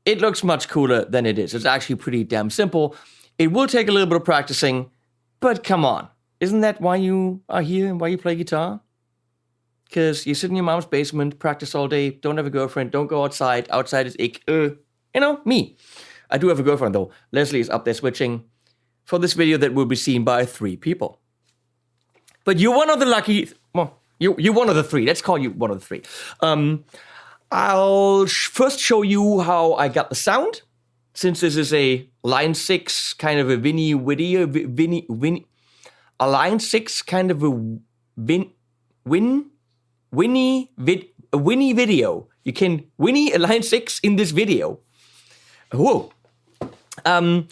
It looks much cooler than it is. It's actually pretty damn simple. It will take a little bit of practicing, but come on. Isn't that why you are here and why you play guitar? Because you sit in your mom's basement, practice all day, don't have a girlfriend, don't go outside. Outside is ick. Me. I do have a girlfriend though. Leslie is up there switching for this video that will be seen by 3 people. But you're one of the lucky, you're one of the 3. Let's call you one of the 3. I'll first show you how I got the sound, since this is a line 6 kind of a Winnie a line 6 kind of a Winnie video. You can Winnie a line 6 in this video. Whoa. We're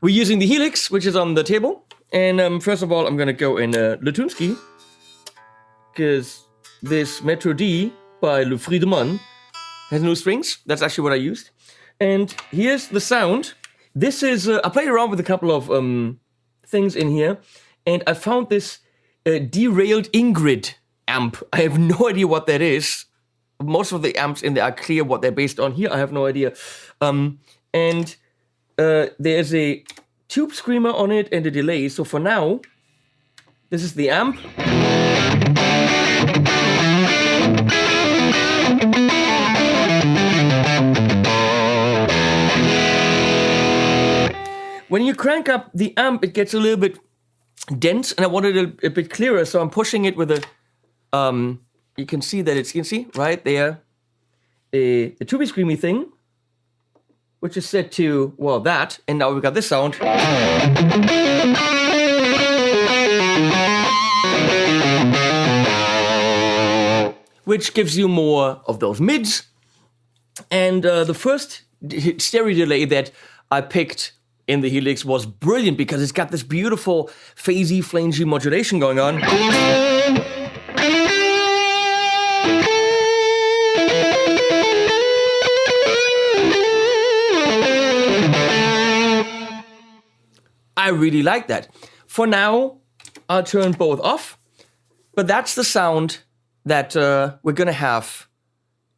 using the Helix, which is on the table. And first of all, I'm gonna go in Latunsky, because this Metro D by Le Friedemann has no strings. That's actually what I used. And here's the sound. This is, I played around with a couple of things in here, and I found this derailed Ingrid amp. I have no idea what that is. Most of the amps in there are clear what they're based on. Here, I have no idea. And there's a tube screamer on it and a delay. So for now, this is the amp. When you crank up the amp, it gets a little bit dense, and I wanted it a bit clearer, so I'm pushing it with a, you can see that it's, you can see right there, a tubey screamy thing, which is set to, well, that, and now we've got this sound. Which gives you more of those mids. And the first stereo delay that I picked in the Helix was brilliant because it's got this beautiful phasey, flangy modulation going on. I really like that. For now, I'll turn both off, but that's the sound that we're gonna have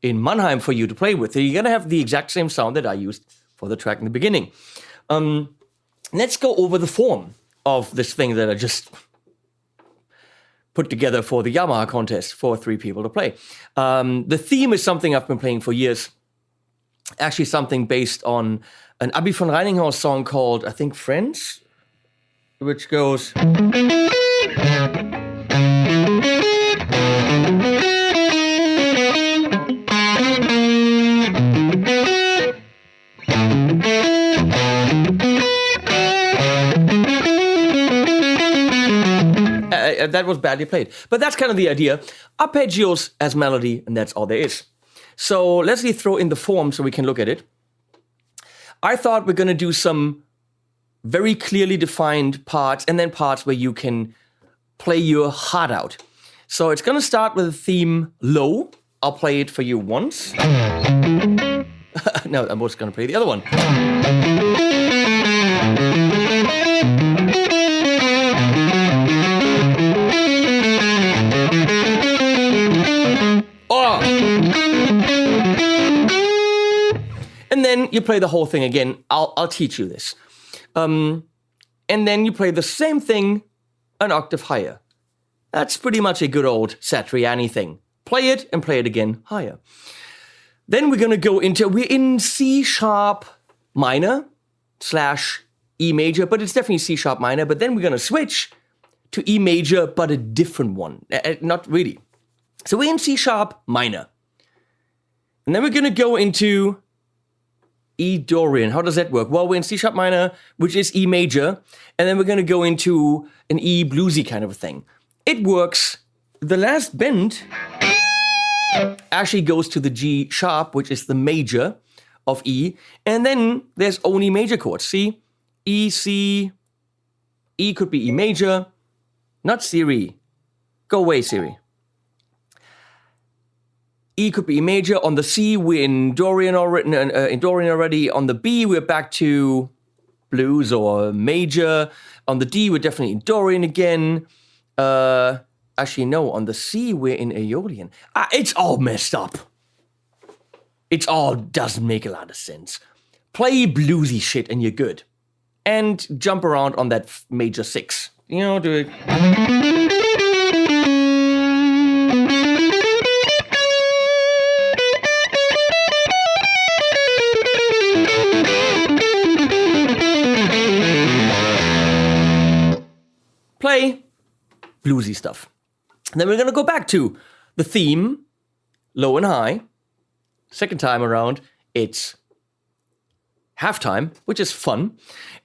in Mannheim for you to play with. So you're gonna have the exact same sound that I used for the track in the beginning. Let's go over the form of this thing that I just put together for the Yamaha contest for 3 people to play. The theme is something I've been playing for years. Actually something based on an Abi von Reininghaus song called, I think, Friends, which goes... that was badly played. But that's kind of the idea. Arpeggios as melody, and that's all there is. So let's throw in the form so we can look at it. I thought we're going to do some very clearly defined parts, and then parts where you can play your heart out. So it's going to start with the theme low. I'll play it for you once. No, I'm just going to play the other one. Oh! And then you play the whole thing again. I'll teach you this. And then you play the same thing an octave higher. That's pretty much a good old Satriani thing. Play it and play it again higher. Then we're gonna go into, we're in C sharp minor / E major, but it's definitely C sharp minor, but then we're gonna switch to E major, but a different one. Not really. So we're in C sharp minor. And then we're gonna go into E Dorian. How does that work? Well, we're in C sharp minor, which is E major, and then we're gonna go into an E bluesy kind of a thing. It works. The last bend actually goes to the G sharp, which is the major of E, and then there's only major chords. See? E, C, E could be E major, not Siri. Go away, Siri. E could be E major. On the C, we're in Dorian already. On the B, we're back to blues or major. On the D, we're definitely in Dorian again. Actually, no, on the C, we're in Aeolian. It's all messed up. It all doesn't make a lot of sense. Play bluesy shit and you're good. And jump around on that major 6. You know, do it. Play bluesy stuff. And then we're going to go back to the theme, low and high. Second time around, it's halftime, which is fun.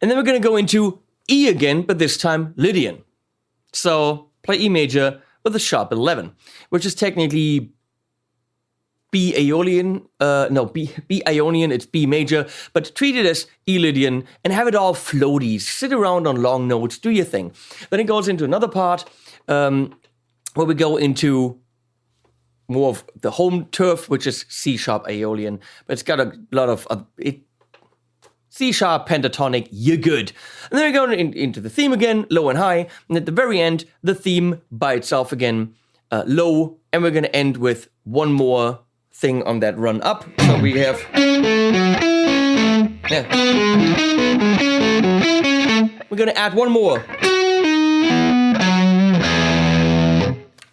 And then we're going to go into E again, but this time Lydian. So play E major with a sharp 11, which is technically B Aeolian. B Ionian, it's B major, but treat it as E Lydian and have it all floaty. Sit around on long notes, do your thing. Then it goes into another part where we go into more of the home turf, which is C sharp Aeolian, but it's got a lot of C sharp pentatonic, you're good. And then we go into the theme again, low and high, and at the very end, the theme by itself again, low, and we're going to end with one more thing on that run up. So we have... Yeah. We're going to add one more.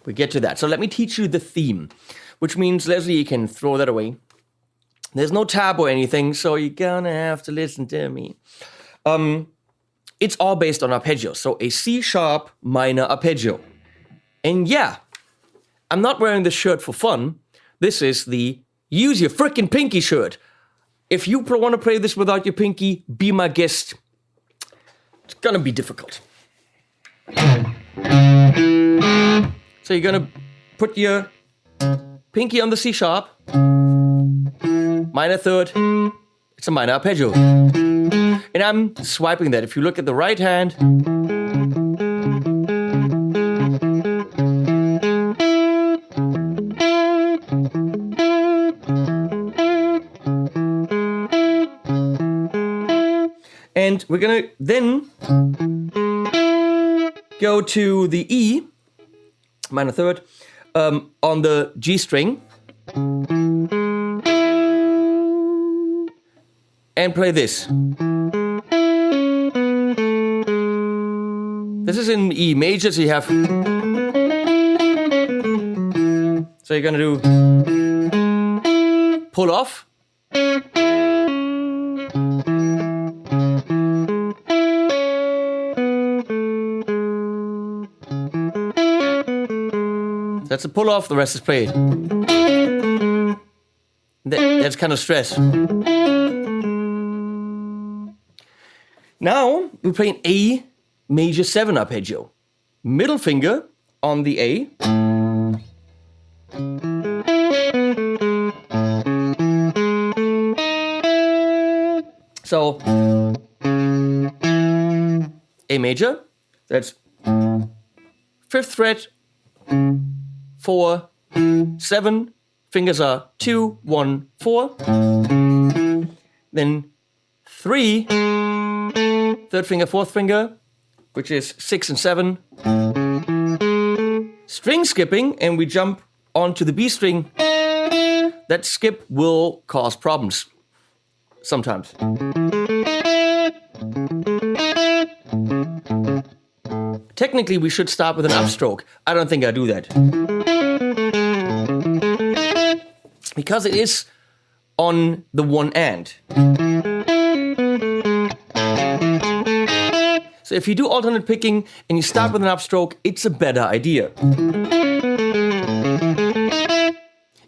We get to that. So let me teach you the theme, which means, Leslie, you can throw that away. There's no tab or anything, so you're gonna have to listen to me. It's all based on arpeggio, so a C sharp minor arpeggio. And yeah, I'm not wearing this shirt for fun. This is the use your frickin' pinky shirt. If you want to play this without your pinky, be my guest. It's gonna be difficult. So you're gonna put your pinky on the C sharp, minor third, it's a minor arpeggio. And And I'm swiping that. If you look at the right hand, and we're gonna then go to the E, minor third, on the G string, and play this. This is in E major, so you have. So you're gonna do pull off. That's a pull off, the rest is played. That's kind of stress. Now we play an A major 7 arpeggio. Middle finger on the A. So A major, that's 5th fret, 4, 7, fingers are 2, 1, 4. Then 3, 3rd finger, 4th finger, which is 6 and 7. String skipping, and we jump onto the B string. That skip will cause problems sometimes. Technically, we should start with an upstroke. I don't think I do that. Because it is on the one and. So if you do alternate picking and you start with an upstroke, it's a better idea.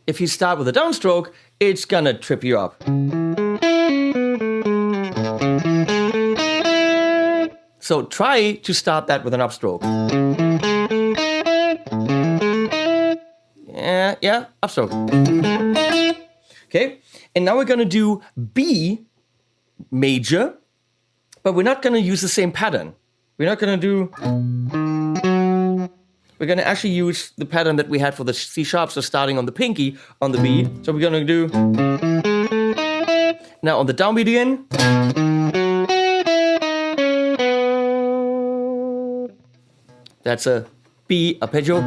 If you start with a downstroke, it's gonna trip you up. So try to start that with an upstroke. Yeah, upstroke. Okay, and now we're gonna do B major, but we're not gonna use the same pattern. We're not gonna do... We're gonna actually use the pattern that we had for the C sharp, so starting on the pinky on the B. So we're gonna do... Now on the downbeat again. That's a B arpeggio.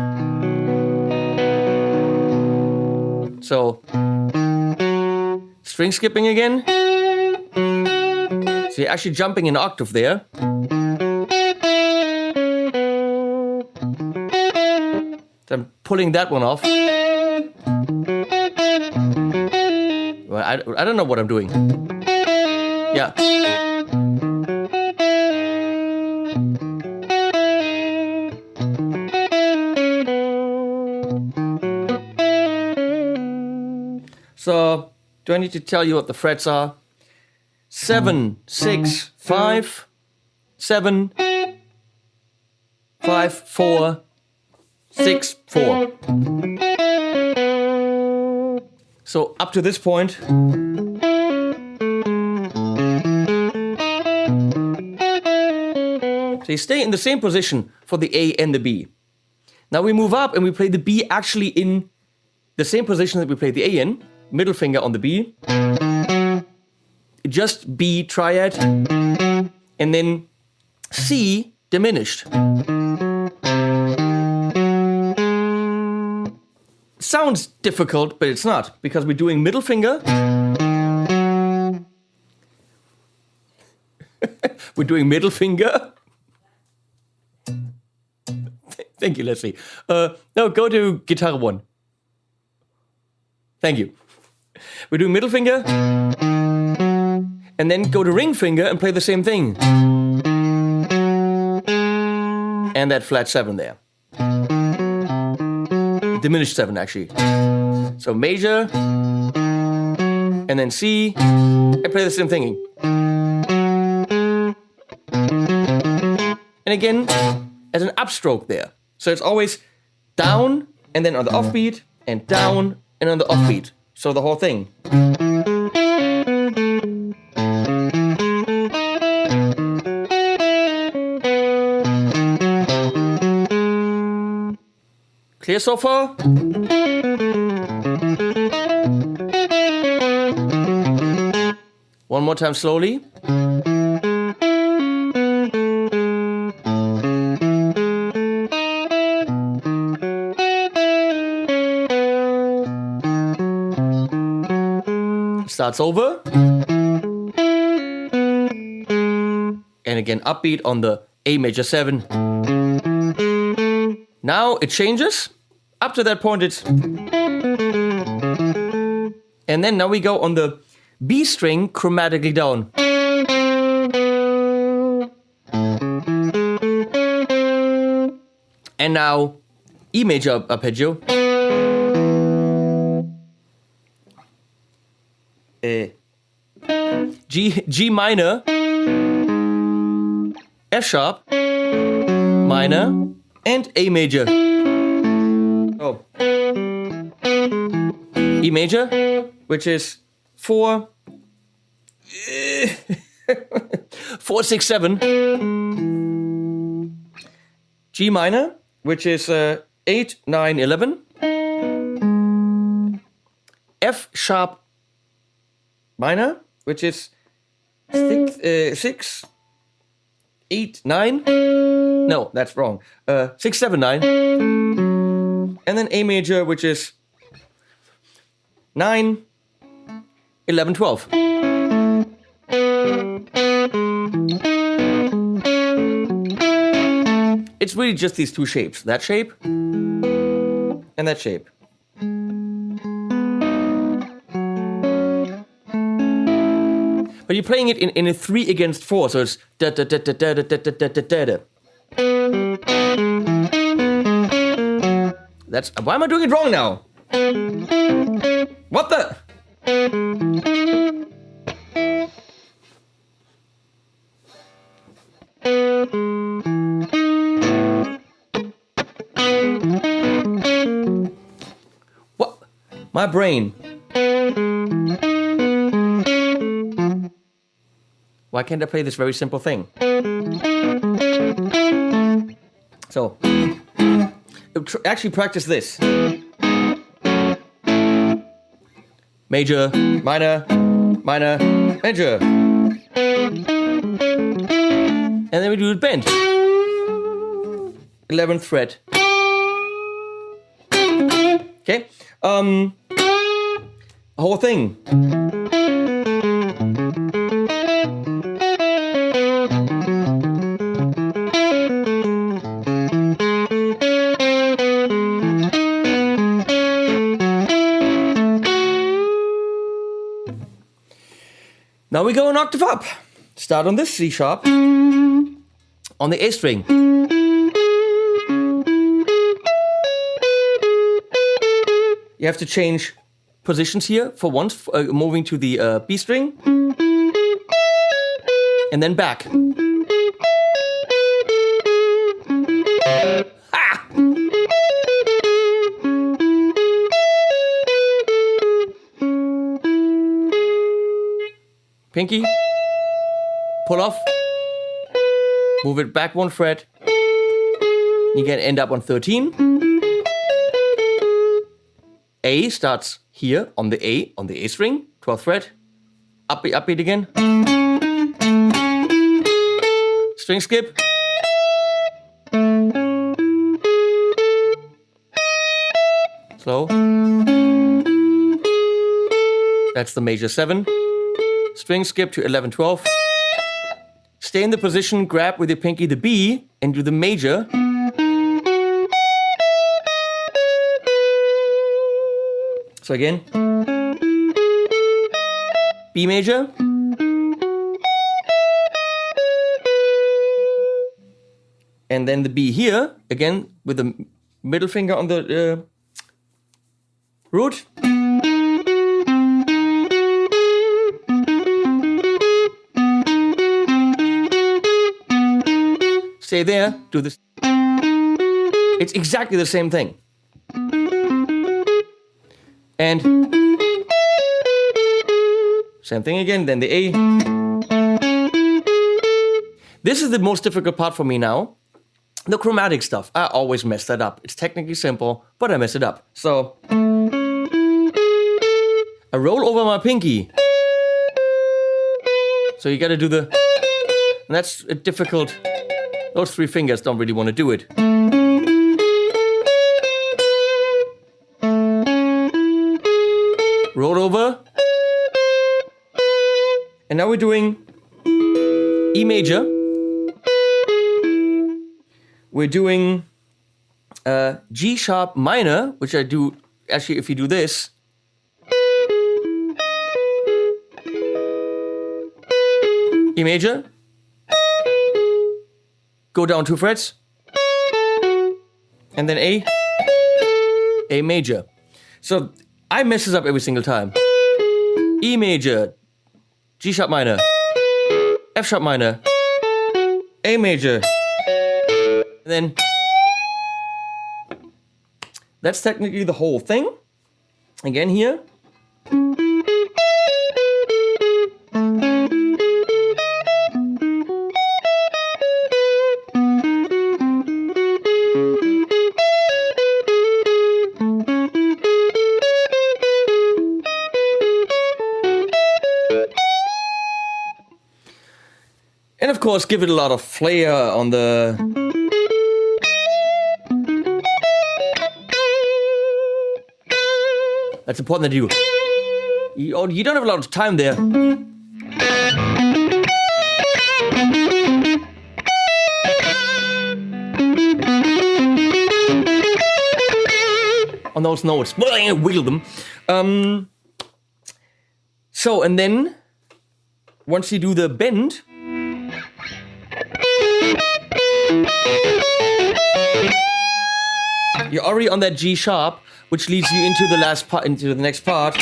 So, string skipping again. So you're actually jumping an octave there. So I'm pulling that one off. Well, I don't know what I'm doing. Yeah. So, do I need to tell you what the frets are? 7, 6, 5, 7, 5, 4, 6, 4. So, up to this point, so you stay in the same position for the A and the B. Now we move up and we play the B actually in the same position that we played the A in. Middle finger on the B, just B triad, and then C diminished. Sounds difficult, but it's not, because we're doing middle finger. We're doing middle finger. Thank you, Leslie. No, go to guitar 1. Thank you. We do middle finger, and then go to ring finger and play the same thing. And that flat 7 there. Diminished 7, actually. So major, and then C, and play the same thing. And again, as an upstroke there. So it's always down, and then on the offbeat, and down, and on the offbeat. So the whole thing. Clear so far? One more time slowly. Starts over. And again, upbeat on the A major 7. Now it changes. Up to that point it's... And then now we go on the B string chromatically down. And now E major arpeggio. G minor, F sharp, minor, and A major. Oh. E major, which is 4, 4, 6, 7. G minor, which is 8, 9, 11. F sharp minor, which is 6, 8, 9. No, that's wrong. 6, 7, 9. And then A major, which is 9, 11, 12. It's really just these two shapes. That shape and that shape. But you're playing it in a 3 against 4, so it's da da da da da da da da da da da. That's... Why am I doing it wrong now? What the? What? My brain. Why can't I play this very simple thing? So, actually practice this. Major, minor, minor, major. And then we do the bend. 11th fret. Okay? Whole thing. Now we go an octave up. Start on this C sharp, on the A string. You have to change positions here for once, moving to the B string, and then back. Ha! Pinky, pull off, move it back 1 fret, you can end up on 13. A starts here on the A string, 12th fret, upbeat again, string skip, slow, that's the major 7. String skip to 11, 12. Stay in the position, grab with your pinky the B, and do the major. So again, B major. And then the B here, again, with the middle finger on the root. Stay there, do this. It's exactly the same thing. And same thing again, then the A. This is the most difficult part for me now. the chromatic stuff, I always mess that up. It's technically simple, but I mess it up. So I roll over my pinky. So you gotta do the, and that's a difficult, those 3 fingers don't really want to do it. Roll over. And now we're doing E major. We're doing G sharp minor, which I do, actually if you do this. E major. Go down 2 frets. And then A major. So I mess this up every single time. E major, G sharp minor, F sharp minor, A major. And then that's technically the whole thing. Again here. And of course, give it a lot of flair on the... That's important that you don't have a lot of time there. On those notes, wiggle them. So, and then once you do the bend, you're already on that G sharp, which leads you into the last part, into the next part.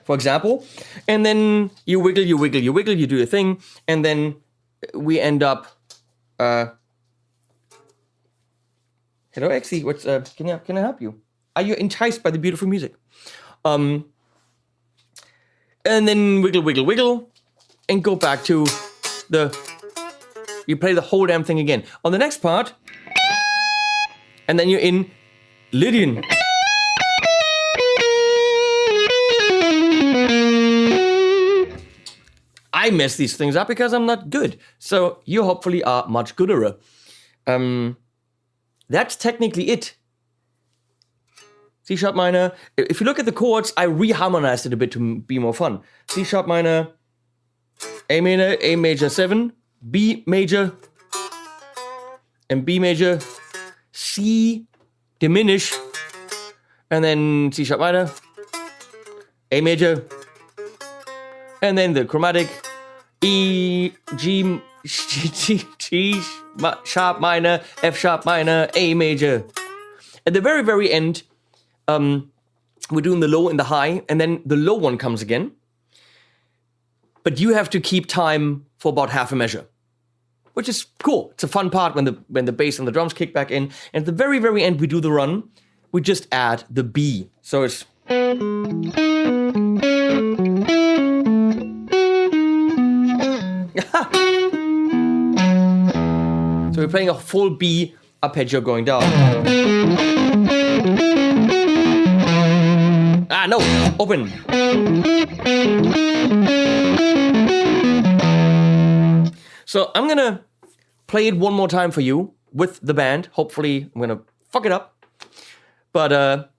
For example, and then you wiggle, you wiggle, you wiggle, you do your thing, and then we end up. Hello, Exy. What's can I help you? Are you enticed by the beautiful music? And then wiggle, wiggle, wiggle, and go back to the. You play the whole damn thing again. On the next part, and then you're in Lydian. I mess these things up because I'm not good. So you hopefully are much gooder. That's technically it. C sharp minor. If you look at the chords, I reharmonized it a bit to be more fun. C sharp minor, A major 7, B major, and B major, C diminish, and then C sharp minor, A major, and then the chromatic, E, G sharp minor, F sharp minor, A major. At the very, very end, we're doing the low and the high, and then the low one comes again. But you have to keep time for about half a measure, which is cool. It's a fun part when the bass and the drums kick back in. And at the very, very end, we do the run. We just add the B. So it's... So we're playing a full B arpeggio going down. Ah, no, open. So I'm gonna play it one more time for you with the band. Hopefully I'm gonna fuck it up. But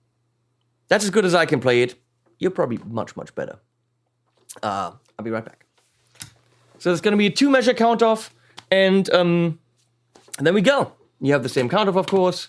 that's as good as I can play it. You're probably much, much better. I'll be right back. So it's gonna be a 2-measure count off, and then we go. You have the same count off, of course.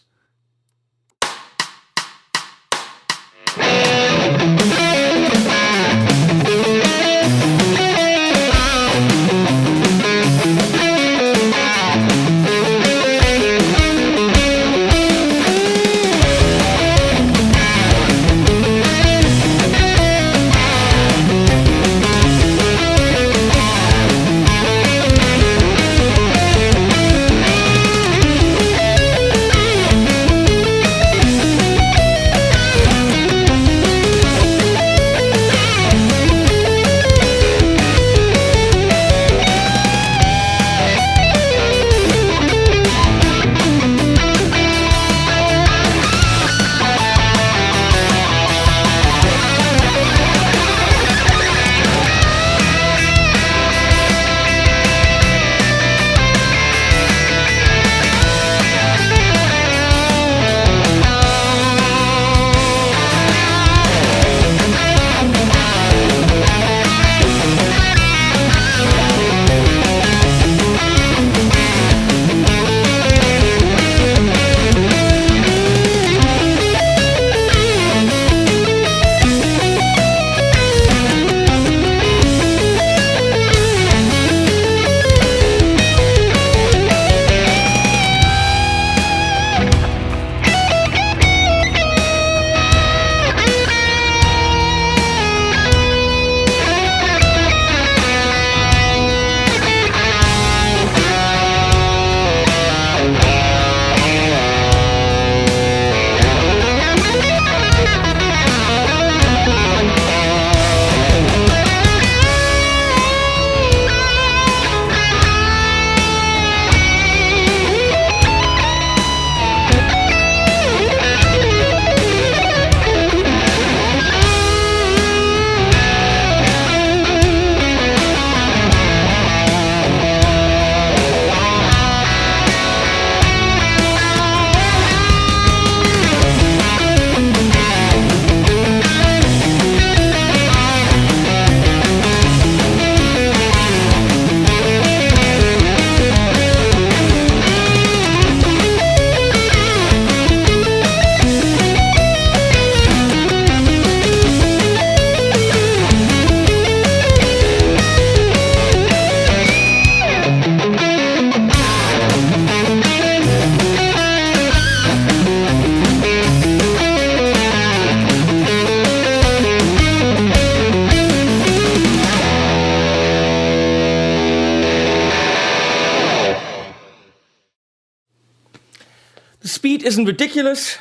speed isn't ridiculous.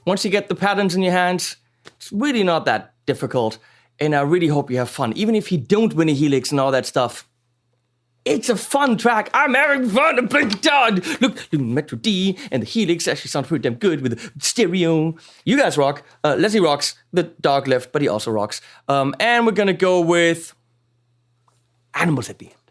Once you get the patterns in your hands, it's really not that difficult. And I really hope you have fun. Even if you don't win a helix and all that stuff, it's a fun track. I'm having fun to play guitar. Look, Metro D and the helix actually sound pretty damn good with the stereo. You guys rock. Leslie rocks. The dog left, but he also rocks. And we're gonna go with animals at the end.